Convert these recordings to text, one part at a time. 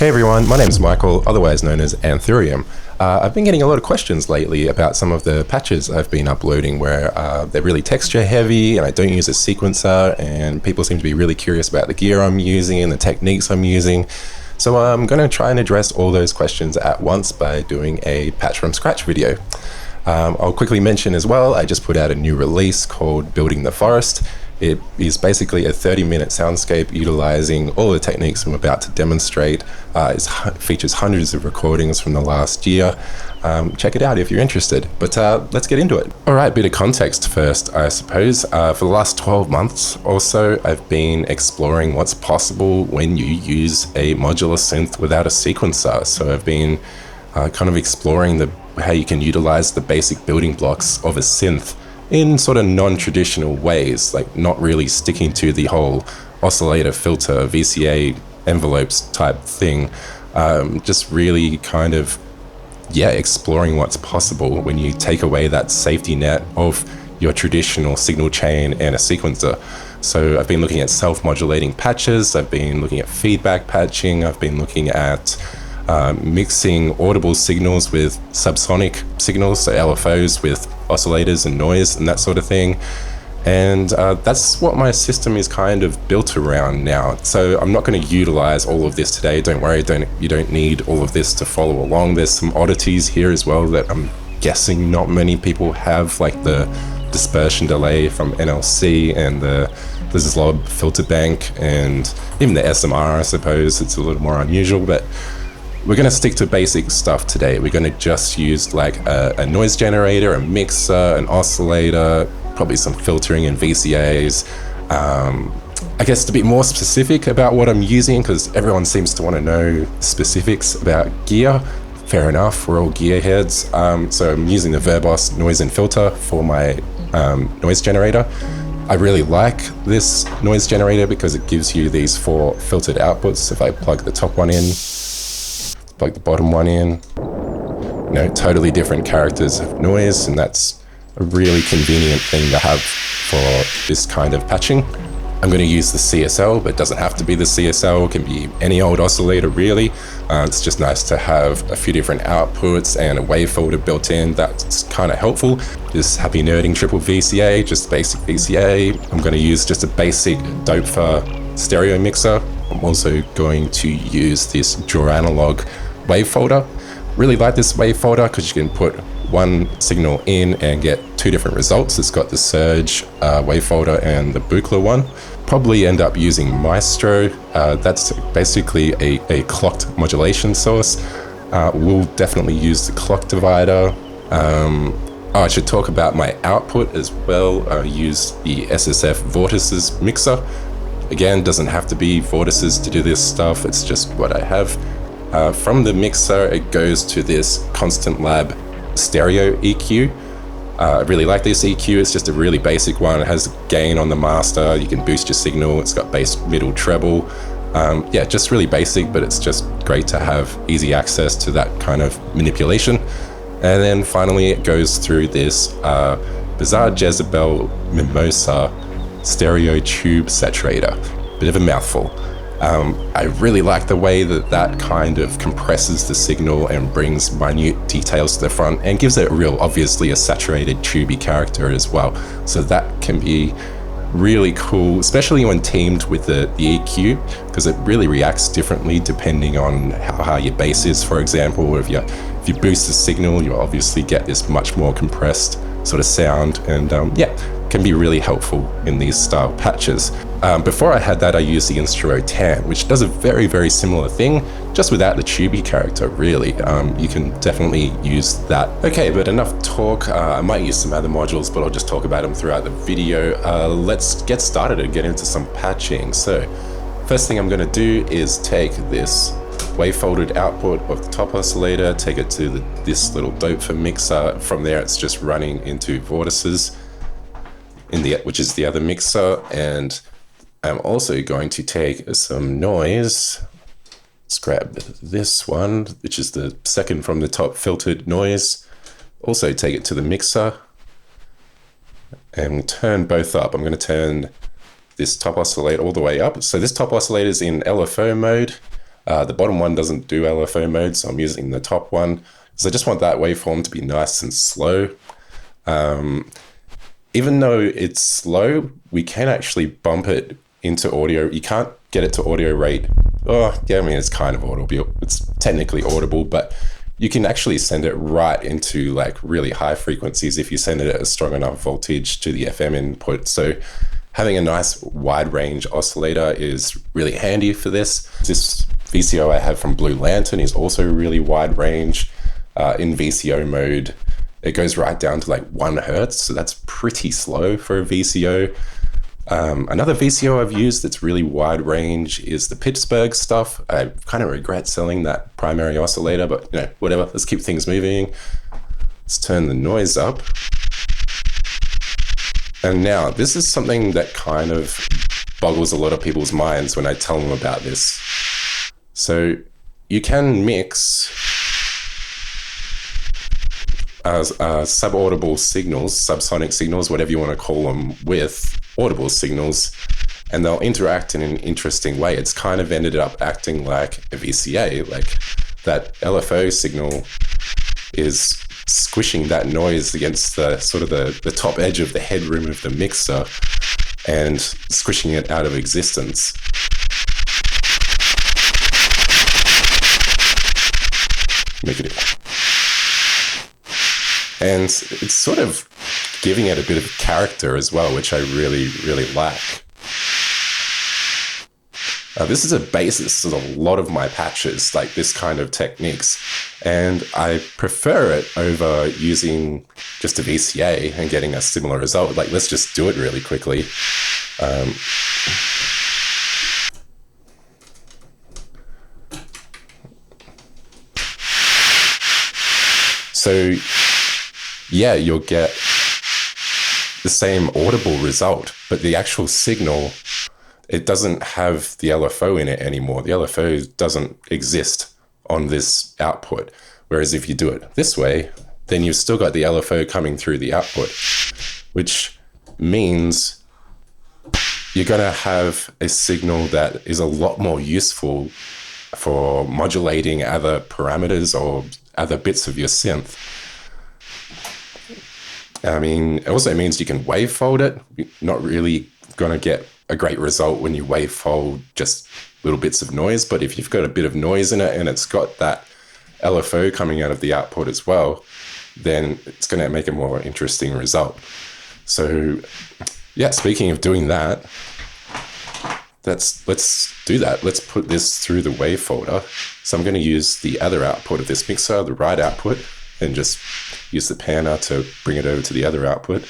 Hey everyone, my name is Michael, otherwise known as Anthurium. I've been getting a lot of questions lately about some of the patches I've been uploading where they're really texture heavy and I don't use a sequencer, and people seem to be really curious about the gear I'm using and the techniques I'm using. So I'm going to try and address all those questions at once by doing a patch from scratch video. I'll quickly mention as well, I just put out a new release called Building the Forest. It is basically a 30-minute soundscape utilizing all the techniques I'm about to demonstrate. It features hundreds of recordings from the last year. Check it out if you're interested, but let's get into it. All right, bit of context first, I suppose. For the last 12 months or so, I've been exploring what's possible when you use a modular synth without a sequencer. So I've been kind of exploring how you can utilize the basic building blocks of a synth in sort of non-traditional ways, like not really sticking to the whole oscillator filter, VCA envelopes type thing. Just really kind of, exploring what's possible when you take away that safety net of your traditional signal chain and a sequencer. So I've been looking at self-modulating patches, I've been looking at feedback patching, I've been looking at mixing audible signals with subsonic signals, so LFOs with oscillators and noise and that sort of thing. And that's what my system is kind of built around now. So I'm not going to utilize all of this today. Don't worry, you don't need all of this to follow along. There's some oddities here as well that I'm guessing not many people have, like the dispersion delay from NLC and the Lob filter bank, and even the SMR, I suppose. It's a little more unusual, but we're going to stick to basic stuff today. We're going to just use like a noise generator, a mixer, an oscillator, probably some filtering and VCAs. I guess to be more specific about what I'm using, because everyone seems to want to know specifics about gear. Fair enough, we're all gearheads. So I'm using the Verbos noise and filter for my noise generator. I really like this noise generator because it gives you these 4 filtered outputs. If I plug the top one in, plug the bottom one in, totally different characters of noise, and that's a really convenient thing to have for this kind of patching. I'm going to use the CS-L, but it doesn't have to be the CS-L, it can be any old oscillator really. It's just nice to have a few different outputs and a wavefolder built in. That's kind of helpful. This Happy Nerding triple VCA, just basic VCA. I'm going to use just a basic Doepfer stereo mixer. I'm also going to use this Joranalogue wavefolder. Really like this wavefolder because you can put one signal in and get 2 different results. It's got the surge wavefolder and the Buchla one. Probably end up using Maestro. That's basically a clocked modulation source. We'll definitely use the clock divider. I should talk about my output as well. I use the SSF Vortices mixer. Again, doesn't have to be Vortices to do this stuff, it's just what I have. From the mixer, it goes to this Konstant Lab stereo EQ. I really like this EQ, it's just a really basic one. It has gain on the master, you can boost your signal, it's got bass, middle, treble. Just really basic, but it's just great to have easy access to that kind of manipulation. And then finally, it goes through this bizarre Jezabel Mimosa stereo tube saturator. Bit of a mouthful. I really like the way that kind of compresses the signal and brings minute details to the front and gives it obviously a saturated tubey character as well. So that can be really cool, especially when teamed with the EQ, because it really reacts differently depending on how high your bass is, for example. If you boost the signal, you obviously get this much more compressed sort of sound, and can be really helpful in these style patches. Before I had that, I used the Instruo TAN, which does a very, very similar thing, just without the tubey character, really. You can definitely use that. Okay, but enough talk. I might use some other modules, but I'll just talk about them throughout the video. Let's get started and get into some patching. So, first thing I'm going to do is take this wavefolded output of the top oscillator, take it to this little Doepfer mixer. From there, it's just running into Vortices, which is the other mixer, and I'm also going to take some noise. Let's grab this one, which is the second from the top filtered noise. Also take it to the mixer and turn both up. I'm going to turn this top oscillator all the way up. So this top oscillator is in LFO mode. The bottom one doesn't do LFO mode, so I'm using the top one. So I just want that waveform to be nice and slow. Even though it's slow, we can actually bump it into audio. You can't get it to audio rate. Oh, yeah, I mean, it's kind of audible. It's technically audible, but you can actually send it right into like really high frequencies if you send it at a strong enough voltage to the FM input. So having a nice wide range oscillator is really handy for this. This VCO I have from Blue Lantern is also really wide range. In VCO mode, it goes right down to like 1 hertz, so that's pretty slow for a VCO. Another VCO I've used that's really wide range is the Pittsburgh stuff. I kind of regret selling that primary oscillator, but you know, whatever, let's keep things moving. Let's turn the noise up. And now, this is something that kind of boggles a lot of people's minds when I tell them about this. So you can mix subaudible signals, subsonic signals, whatever you want to call them, with audible signals, and they'll interact in an interesting way. It's kind of ended up acting like a VCA, like that LFO signal is squishing that noise against the sort of the top edge of the headroom of the mixer and squishing it out of existence. Make it. And it's sort of giving it a bit of character as well, which I really, really like. This is a basis of a lot of my patches, like this kind of techniques. And I prefer it over using just a VCA and getting a similar result. Like, let's just do it really quickly. So yeah, you'll get the same audible result, but the actual signal, it doesn't have the LFO in it anymore. The LFO doesn't exist on this output. Whereas if you do it this way, then you've still got the LFO coming through the output, which means you're going to have a signal that is a lot more useful for modulating other parameters or other bits of your synth. I mean, it also means you can wavefold it. You're not really going to get a great result when you wavefold just little bits of noise, but if you've got a bit of noise in it and it's got that LFO coming out of the output as well, then it's going to make a more interesting result. So yeah, speaking of doing that, let's do that. Let's put this through the wavefolder. So I'm going to use the other output of this mixer, the right output, and just use the panner to bring it over to the other output.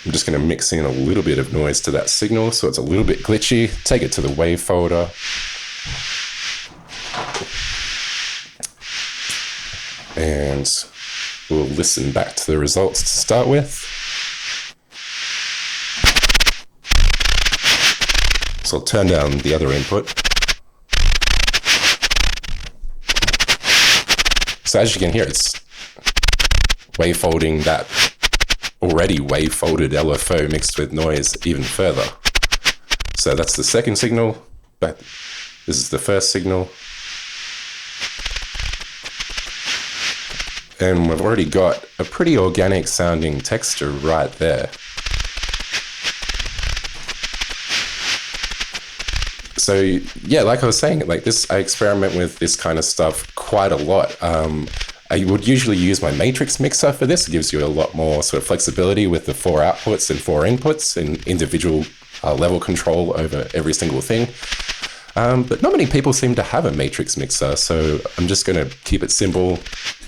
I'm just going to mix in a little bit of noise to that signal so it's a little bit glitchy. Take it to the wavefolder. And we'll listen back to the results to start with. So I'll turn down the other input. So as you can hear, it's wavefolding that already wavefolded LFO mixed with noise even further. So that's the second signal, but this is the first signal. And we've already got a pretty organic sounding texture right there. So yeah, like I was saying, like this, I experiment with this kind of stuff quite a lot. I would usually use my matrix mixer for this. It gives you a lot more sort of flexibility with the 4 outputs and 4 inputs and individual level control over every single thing. But not many people seem to have a matrix mixer, so I'm just going to keep it simple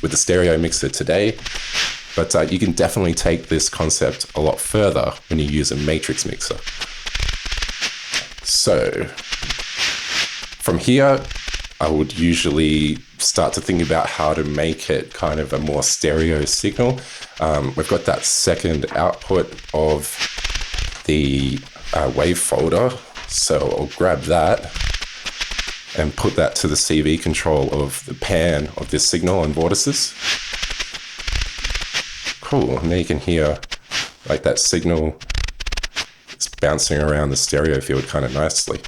with the stereo mixer today. But you can definitely take this concept a lot further when you use a matrix mixer. So from here, I would usually start to think about how to make it kind of a more stereo signal. We've got that second output of the wavefolder, so I'll grab that and put that to the CV control of the pan of this signal on Vortices. Cool, and now you can hear like that signal is bouncing around the stereo field kind of nicely.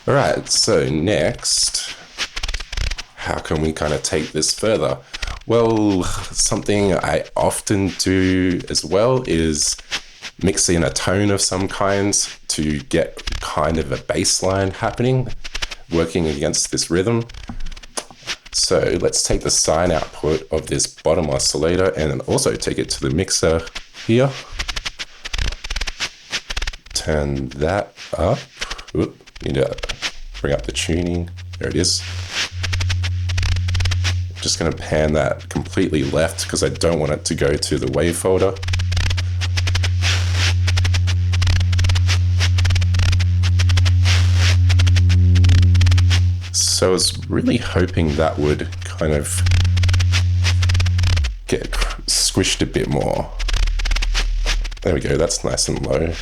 All right, so next, how can we kind of take this further? Well, something I often do as well is mix in a tone of some kind to get kind of a bass line happening, working against this rhythm. So let's take the sine output of this bottom oscillator and then also take it to the mixer here. Turn that up. Oop, need to bring up the tuning. There it is. Just going to pan that completely left because I don't want it to go to the wavefolder. So I was really hoping that would kind of get squished a bit more. There we go, that's nice and low.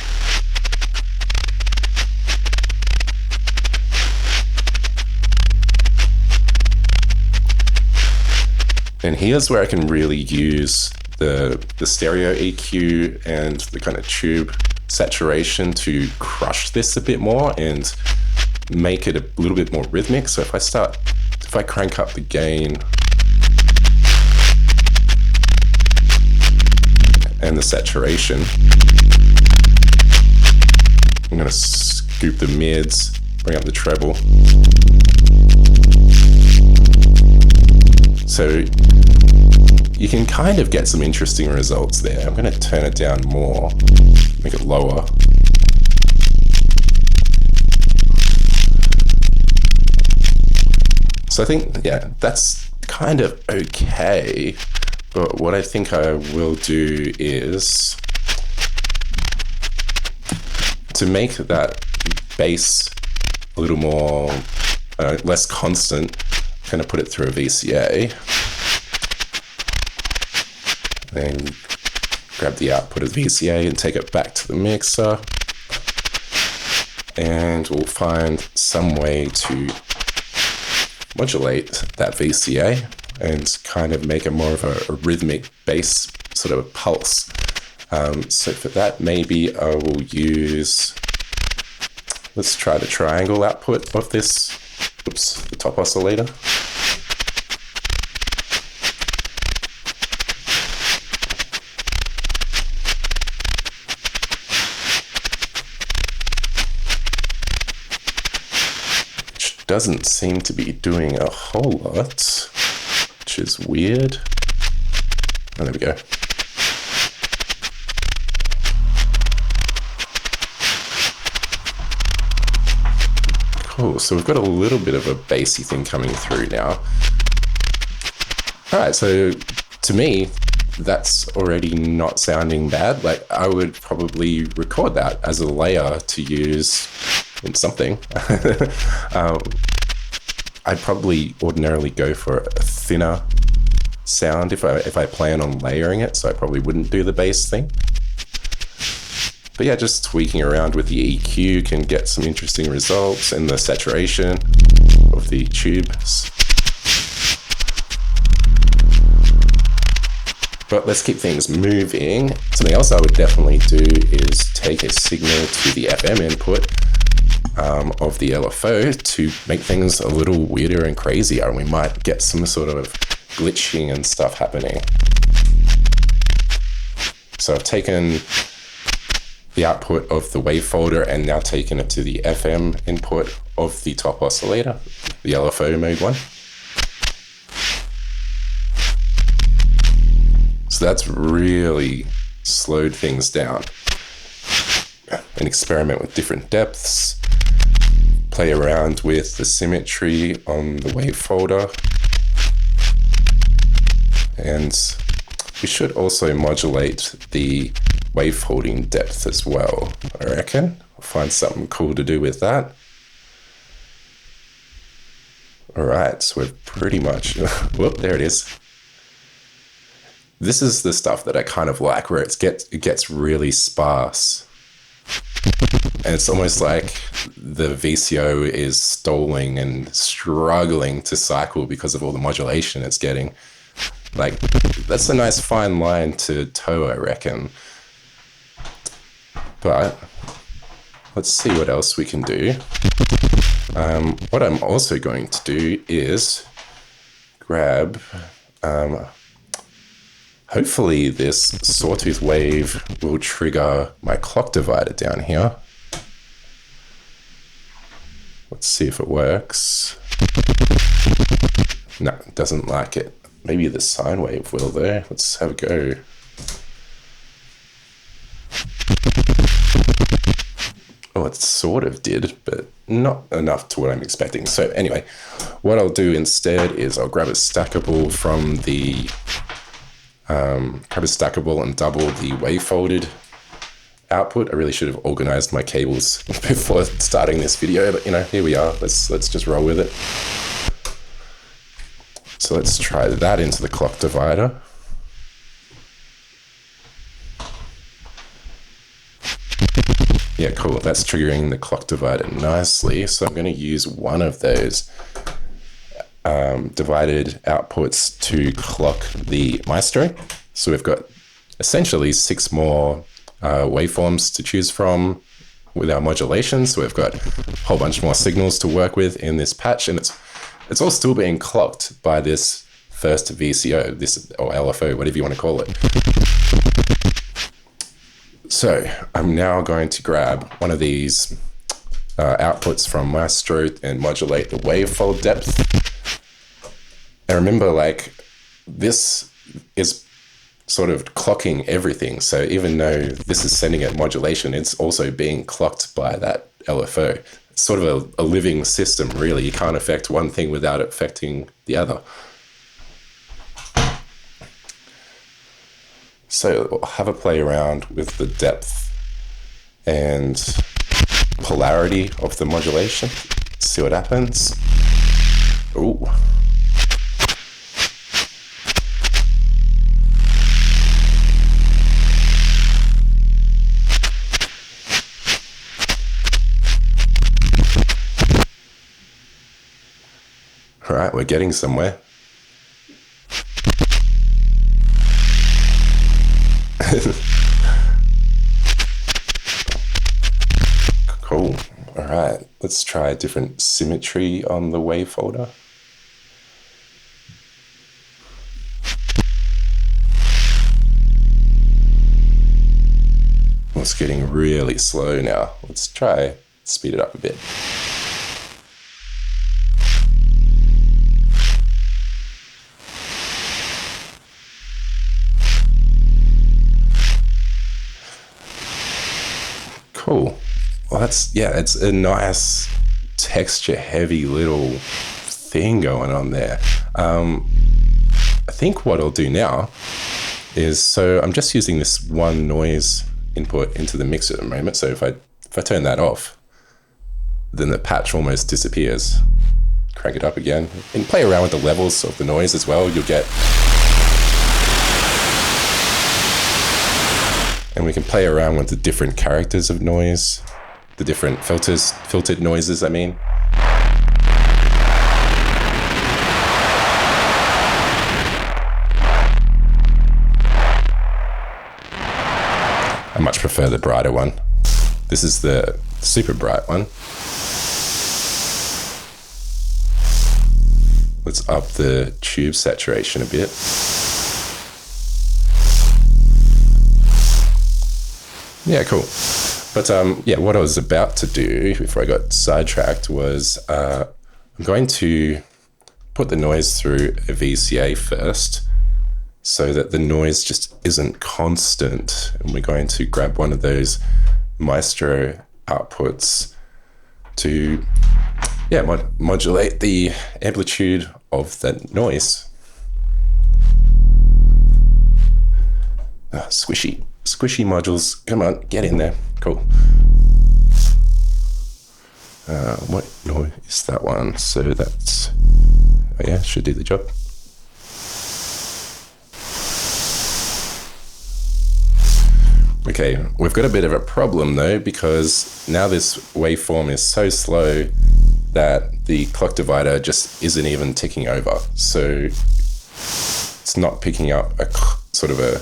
And here's where I can really use the stereo EQ and the kind of tube saturation to crush this a bit more and make it a little bit more rhythmic. So if I crank up the gain and the saturation, I'm going to scoop the mids, bring up the treble. So you can kind of get some interesting results there. I'm going to turn it down more, make it lower. So I think, yeah, that's kind of okay. But what I think I will do is to make that bass a little more, less constant, I'm going to put it through a VCA. Then grab the output of the VCA and take it back to the mixer. And we'll find some way to modulate that VCA and kind of make it more of a rhythmic bass sort of pulse. So for that, maybe I will use, let's try the triangle output of this, the top oscillator. Doesn't seem to be doing a whole lot, which is weird. Oh, there we go. Cool, so we've got a little bit of a bassy thing coming through now. All right, so to me, that's already not sounding bad. Like, I would probably record that as a layer to use in something. I'd probably ordinarily go for a thinner sound if I plan on layering it, so I probably wouldn't do the bass thing. But yeah, just tweaking around with the EQ can get some interesting results, and the saturation of the tubes. But let's keep things moving. Something else I would definitely do is take a signal to the FM input of the LFO to make things a little weirder and crazier, and we might get some sort of glitching and stuff happening. So I've taken the output of the wavefolder and now taken it to the FM input of the top oscillator, the LFO mode one. So that's really slowed things down. And experiment with different depths, play around with the symmetry on the wavefolder. And we should also modulate the wavefolding depth as well, I reckon. I'll find something cool to do with that. All right, so we're pretty much, whoop, there it is. This is the stuff that I kind of like, where it gets really sparse. And it's almost like the VCO is stalling and struggling to cycle because of all the modulation it's getting. Like, that's a nice fine line to toe, I reckon. But let's see what else we can do. What I'm also going to do is grab, hopefully this sawtooth wave will trigger my clock divider down here. Let's see if it works. No, it doesn't like it. Maybe the sine wave will though. Let's have a go. Oh, it sort of did, but not enough to what I'm expecting. So anyway, what I'll do instead is I'll grab a stackable from the, and double the wavefolded output. I really should have organized my cables before starting this video, but you know, here we are. Let's just roll with it. So let's try that into the clock divider. Yeah, cool. That's triggering the clock divider nicely. So I'm going to use one of those divided outputs to clock the Maestro. So we've got essentially 6 more waveforms to choose from with our modulation. So we've got a whole bunch more signals to work with in this patch, and it's all still being clocked by this first VCO, this or LFO, whatever you want to call it. So I'm now going to grab one of these outputs from Maestro and modulate the wavefold depth. And remember, like, this is sort of clocking everything. So even though this is sending it modulation, it's also being clocked by that LFO. It's sort of a living system, really. You can't affect one thing without affecting the other. So I'll have a play around with the depth and polarity of the modulation. See what happens. Ooh. All right, we're getting somewhere. Cool. All right, let's try a different symmetry on the wavefolder. It's getting really slow now. Let's try speed it up a bit. Cool. Well, it's a nice texture heavy little thing going on there. I think what I'll do now is, so I'm just using this one noise input into the mixer at the moment. So if I turn that off, then the patch almost disappears. Crank it up again and play around with the levels of the noise as well. You'll get, and we can play around with the different characters of noise, the different filtered noises, I mean. I much prefer the brighter one. This is the super bright one. Let's up the tube saturation a bit. Yeah, cool. But yeah, what I was about to do before I got sidetracked was I'm going to put the noise through a VCA first so that the noise just isn't constant. And we're going to grab one of those Maestro outputs to, yeah, modulate the amplitude of that noise. Squishy modules, come on, get in there. Cool. What noise is that one? So that's, oh yeah, should do the job. Okay, we've got a bit of a problem though, because now this waveform is so slow that the clock divider just isn't even ticking over. So it's not picking up a sort of a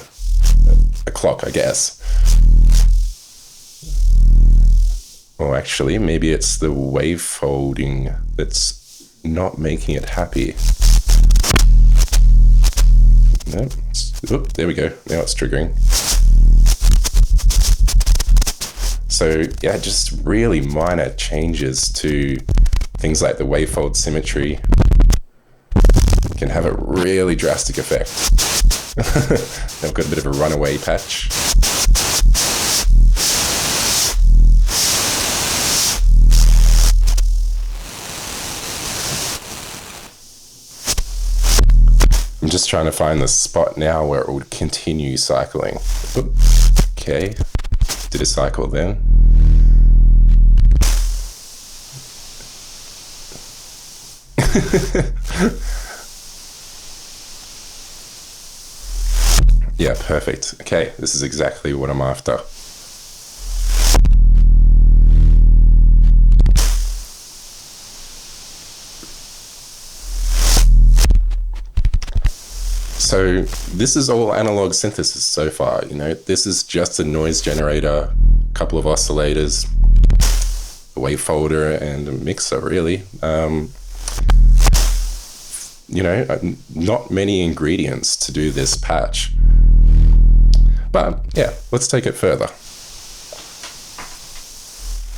clock, I guess. Or actually, maybe it's the wave folding that's not making it happy. No, oop, there we go. Now it's triggering. So yeah, just really minor changes to things like the wavefold symmetry can have a really drastic effect. I've got a bit of a runaway patch. I'm just trying to find the spot now where it would continue cycling. Oop. Okay, did a cycle then. Yeah, perfect. Okay, this is exactly what I'm after. So this is all analog synthesis so far, you know, this is just a noise generator, a couple of oscillators, a wavefolder and a mixer really. You know, not many ingredients to do this patch. But yeah, let's take it further.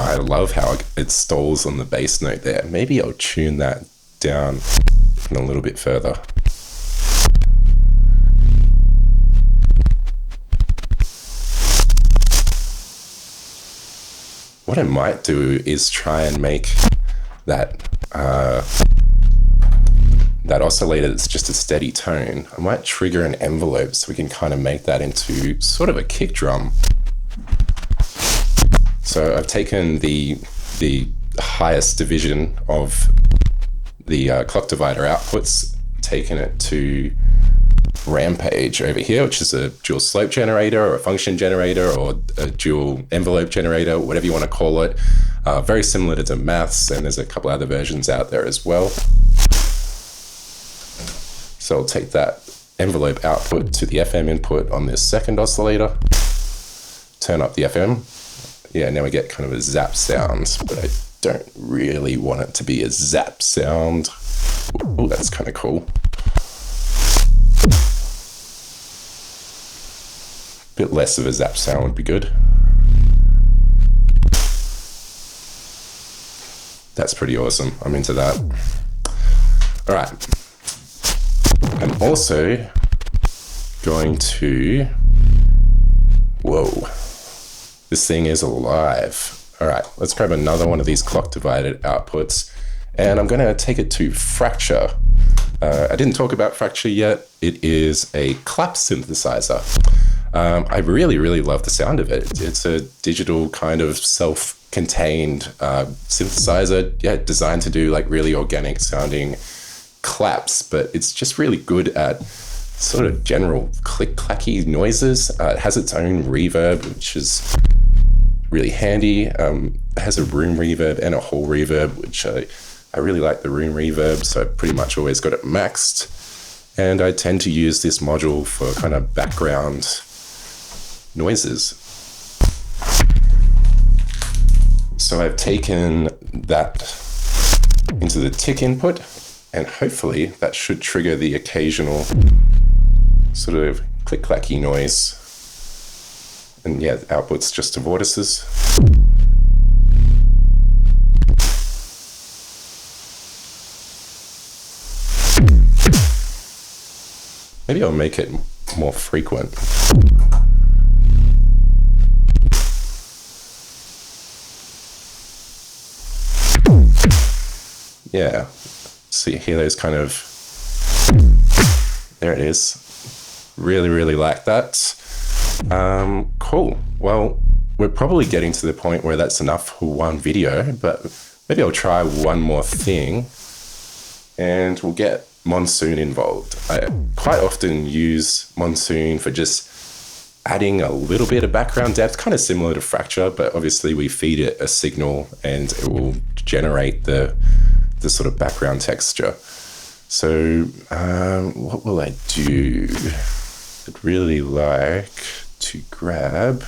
I love how it stalls on the bass note there. Maybe I'll tune that down a little bit further. What I might do is try and make that that oscillator that's just a steady tone. I might trigger an envelope so we can kind of make that into sort of a kick drum. So I've taken the highest division of the clock divider outputs, taken it to Rampage over here, which is a dual slope generator or a function generator or a dual envelope generator, whatever you want to call it. Very similar to maths, and there's a couple other versions out there as well. So I'll take that envelope output to the FM input on this second oscillator, turn up the FM. Yeah, now we get kind of a zap sound, but I don't really want it to be a zap sound. Oh, that's kind of cool. Bit less of a zap sound would be good. That's pretty awesome. I'm into that. All right. I'm also going to, whoa, this thing is alive. All right, let's grab another one of these clock divided outputs, and I'm going to take it to Fracture. I didn't talk about Fracture yet. It is a clap synthesizer. I really, really love the sound of it. It's a digital kind of self-contained synthesizer, yeah, designed to do like really organic sounding claps, but it's just really good at sort of general click-clacky noises. It has its own reverb, which is really handy. It has a room reverb and a hall reverb, which I really like the room reverb, so I pretty much always got it maxed. And I tend to use this module for kind of background noises. So I've taken that into the tick input, and hopefully that should trigger the occasional sort of click-clacky noise. And yeah, the output's just to vortices. Maybe I'll make it more frequent. Yeah, so you hear those kind of, there it is. Really, really like that. Cool. Well, we're probably getting to the point where that's enough for one video, but maybe I'll try one more thing and we'll get Monsoon involved. I quite often use Monsoon for just adding a little bit of background depth, kind of similar to Fracture, but obviously we feed it a signal and it will generate the sort of background texture. So what will I do? I'd really like to grab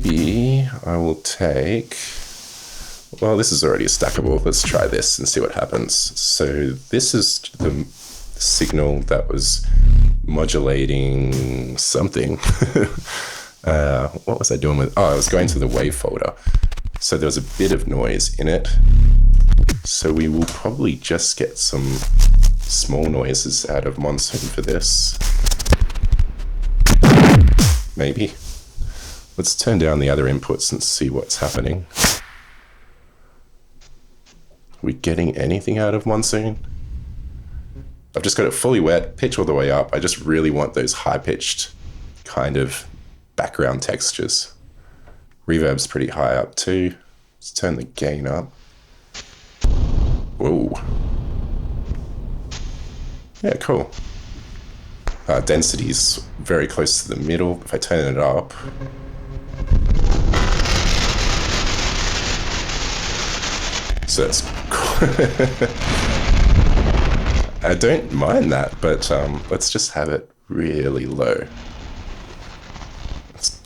maybe I will take, well, this is already stackable. Let's try this and see what happens. So this is the signal that was modulating something. What was I doing with, oh, I was going to the wavefolder. So there was a bit of noise in it. So we will probably just get some small noises out of Monsoon for this. Maybe. Let's turn down the other inputs and see what's happening. Are we getting anything out of Monsoon? I've just got it fully wet, pitch all the way up. I just really want those high-pitched kind of background textures. Reverb's pretty high up too. Let's turn the gain up. Whoa. Yeah, cool. Density's very close to the middle. If I turn it up, so it's I don't mind that, but let's just have it really low. Let's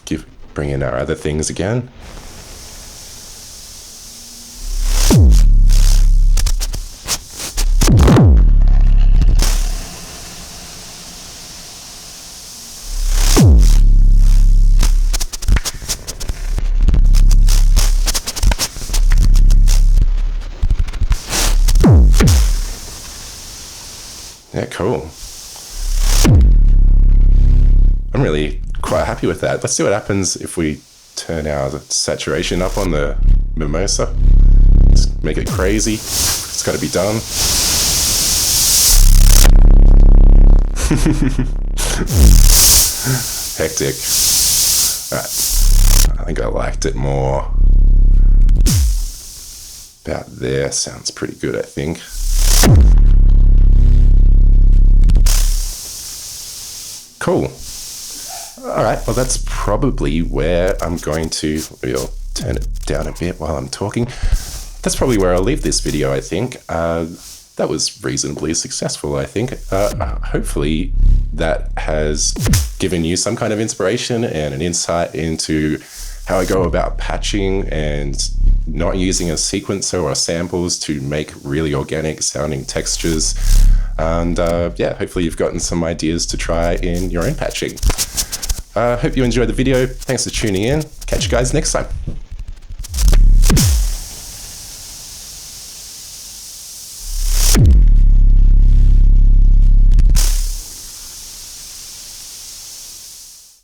bring in our other things again. Yeah, cool. I'm really quite happy with that. Let's see what happens if we turn our saturation up on the Mimosa. Let's make it crazy. It's got to be done. Hectic. Alright. I think I liked it more. About there. Sounds pretty good, I think. Cool. All right, well, that's probably where I'm going to, we'll turn it down a bit while I'm talking. That's probably where I'll leave this video, I think. That was reasonably successful, I think. Hopefully that has given you some kind of inspiration and an insight into how I go about patching and not using a sequencer or samples to make really organic sounding textures. And yeah, hopefully you've gotten some ideas to try in your own patching. Hope you enjoyed the video. Thanks for tuning in. Catch you guys next time.